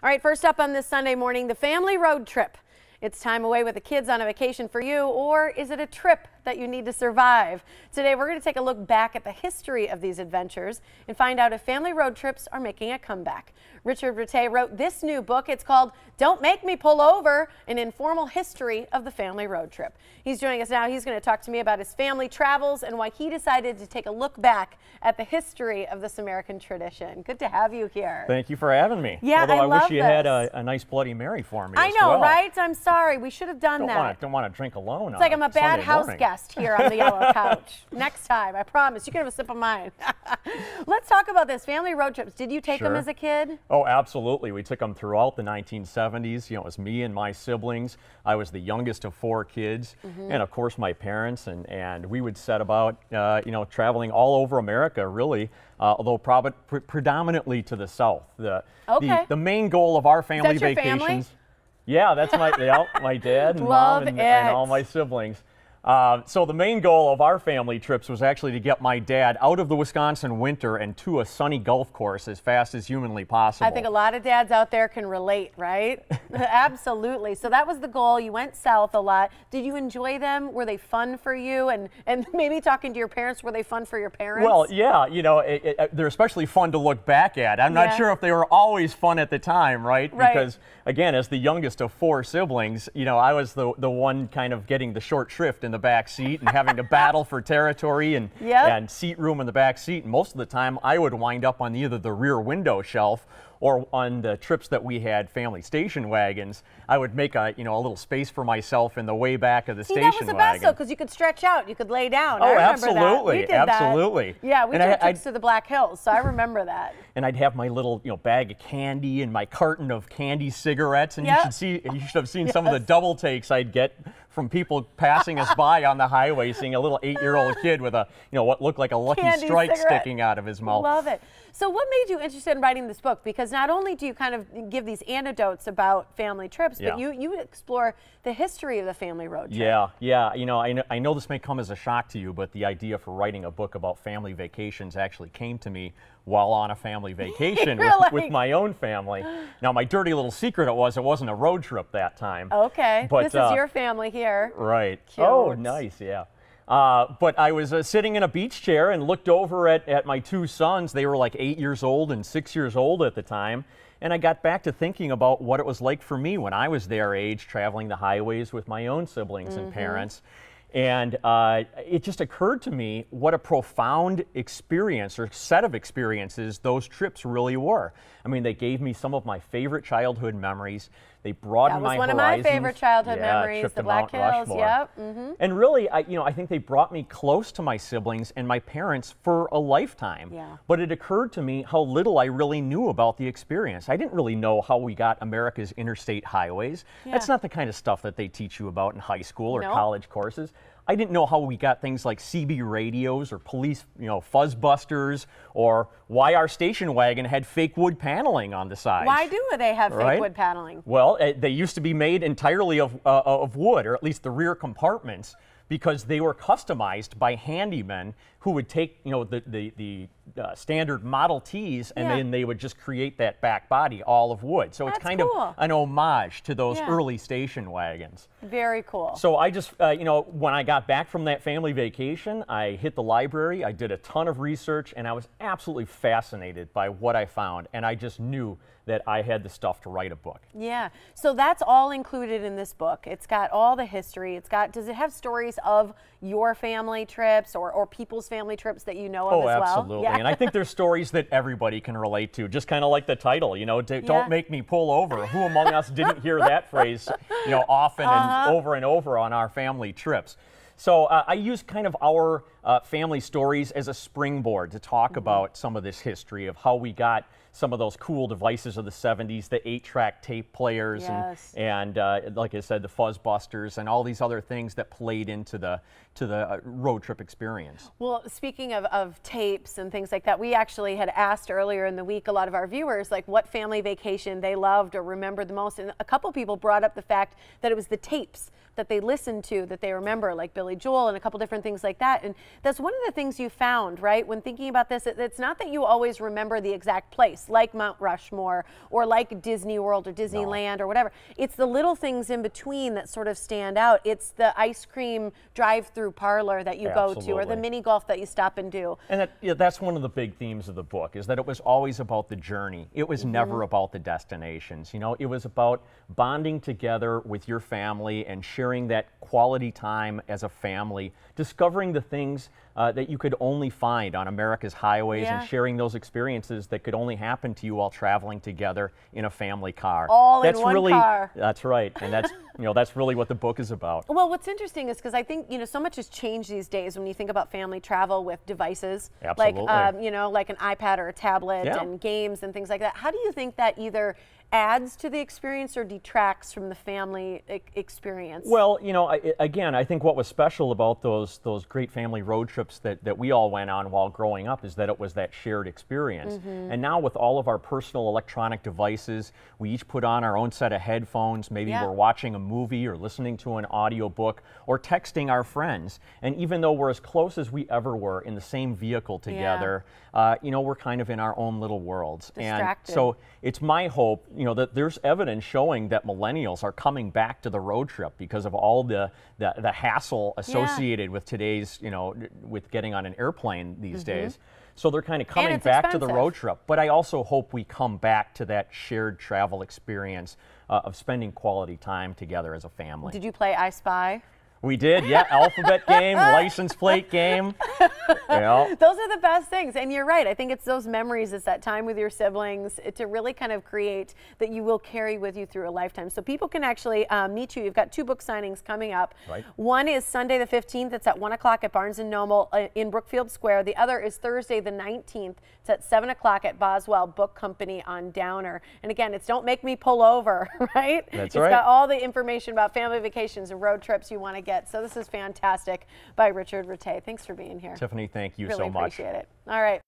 All right, first up on this Sunday morning, the family road trip. It's time away with the kids on a vacation for you, or is it a trip that you need to survive? Today, we're going to take a look back at the history of these adventures and find out if family road trips are making a comeback. Richard Ratay wrote this new book. It's called Don't Make Me Pull Over, an informal history of the family road trip. He's joining us now. He's going to talk to me about his family travels and why he decided to take a look back at the history of this American tradition. Good to have you here. Thank you for having me. Yeah, Although I wish you this. had a nice Bloody Mary for me. I as know, well. right? I'm sorry. We should have done that. Don't want to drink alone. It's like I'm a bad Sunday house morning. guest here on the yellow couch. Next time, I promise. You can have a sip of mine. Let's talk about this. Family road trips. Did you take them as a kid? Oh, absolutely. We took them throughout the 1970s. You know, it was me and my siblings. I was the youngest of 4 kids, and of course my parents, and we would set about, you know, traveling all over America, really, although predominantly to the south. The main goal of our family vacations. Family? Yeah, that's my my dad and mom and all my siblings. So the main goal of our family trips was actually to get my dad out of the Wisconsin winter and to a sunny golf course as fast as humanly possible. I think a lot of dads out there can relate, right? Absolutely. So that was the goal. You went south a lot. Did you enjoy them? Were they fun for you? And maybe talking to your parents, were they fun for your parents? Well, yeah, you know, they're especially fun to look back at. I'm not sure if they were always fun at the time, right? Because, again, as the youngest of 4 siblings, you know, I was the one kind of getting the short shrift in the back seat and having to battle for territory and seat room in the back seat. And most of the time, I would wind up on either the rear window shelf or on the trips that we had family station wagons. I would make a little space for myself in the way back of the station wagon. That was the best though, because you could stretch out, you could lay down. Oh, I remember absolutely, that. We did absolutely. That. Yeah, we took trips to the Black Hills, so I remember that. And I'd have my little, bag of candy and my carton of candy cigarettes, and you should have seen some of the double takes I'd get from people passing us by on the highway, seeing a little 8-year-old kid with a, what looked like a Lucky Strike sticking out of his mouth. Love it. So what made you interested in writing this book? Because not only do you kind of give these anecdotes about family trips, but you explore the history of the family road trip. Yeah. I know this may come as a shock to you, but the idea for writing a book about family vacations actually came to me while on a family vacation with my own family. Now, my dirty little secret it wasn't a road trip that time. Okay, but, this is your family here. Right. Cute. Oh, nice, yeah. But I was sitting in a beach chair and looked over at my 2 sons. They were like 8 years old and 6 years old at the time. And I got back to thinking about what it was like for me when I was their age, traveling the highways with my own siblings and parents. And it just occurred to me what a profound experience or set of experiences those trips really were. I mean, they gave me some of my favorite childhood memories. They broadened my horizons. That was one of my favorite childhood memories, the Black Hills. Yep. And really, I think they brought me close to my siblings and my parents for a lifetime. Yeah. But it occurred to me how little I really knew about the experience. I didn't really know how we got America's interstate highways. That's not the kind of stuff that they teach you about in high school or college courses. I didn't know how we got things like CB radios or police, fuzz busters, or why our station wagon had fake wood paneling on the sides. Why do they have fake wood paneling? Well, they used to be made entirely of wood, or at least the rear compartments, because they were customized by handymen who would take, the standard Model Ts, and then they would just create that back body all of wood. So it's kind of an homage to those early station wagons. Very cool. So I just, when I got back from that family vacation, I hit the library, I did a ton of research, and I was absolutely fascinated by what I found, and I just knew that I had the stuff to write a book. Yeah. So that's all included in this book. It's got all the history. Does it have stories of your family trips or people's family trips that you know of as well? Oh, absolutely. And I think there's stories that everybody can relate to, just kind of like the title, don't make me pull over. Who among us didn't hear that phrase, often and over on our family trips? So I use kind of our family stories as a springboard to talk about some of this history of how we got some of those cool devices of the 70s, the 8-track tape players, and like I said, the fuzz busters, and all these other things that played into the road trip experience. Well, speaking of tapes and things like that, we actually had asked earlier in the week a lot of our viewers like what family vacation they loved or remembered the most, and a couple people brought up the fact that it was the tapes that they listened to that they remember, like Billy Joel and a couple different things like that. And that's one of the things you found, right, when thinking about this. It's not that you always remember the exact place. sites like Mount Rushmore or like Disney World or Disneyland or whatever. It's the little things in between that sort of stand out. It's the ice cream drive-through parlor that you go to, or the mini golf that you stop and do. And that's one of the big themes of the book, is that it was always about the journey. It was never about the destinations. You know, it was about bonding together with your family and sharing that quality time as a family, discovering the things that you could only find on America's highways, and sharing those experiences that could only happen to you while traveling together in a family car. All in one car. That's right, and that's that's really what the book is about. Well, what's interesting is because I think so much has changed these days when you think about family travel with devices, Absolutely. like like an iPad or a tablet and games and things like that. How do you think that either adds to the experience or detracts from the family experience? Well, again, I think what was special about those great family road trips that we all went on while growing up is that it was that shared experience. And now with all of our personal electronic devices, we each put on our own set of headphones. Maybe we're watching a movie or listening to an audiobook or texting our friends. And even though we're as close as we ever were in the same vehicle together, we're kind of in our own little worlds. Distracted. And so it's my hope, that there's evidence showing that millennials are coming back to the road trip because of all the hassle associated with today's, with getting on an airplane these days. So they're kind of coming back to the road trip. But I also hope we come back to that shared travel experience of spending quality time together as a family. Did you play I Spy? We did, alphabet game, license plate game. Those are the best things, and you're right. I think it's those memories, it's that time with your siblings to really kind of create that you will carry with you through a lifetime. So people can actually meet you. You've got 2 book signings coming up. Right. One is Sunday the 15th. It's at 1 o'clock at Barnes & Noble in Brookfield Square. The other is Thursday the 19th. It's at 7 o'clock at Boswell Book Company on Downer. And again, it's Don't Make Me Pull Over, right? That's right. It's got all the information about family vacations and road trips you want to get. So this is fantastic by Richard Ratay. Thanks for being here. Tiffany, thank you really so much. Appreciate it. All right.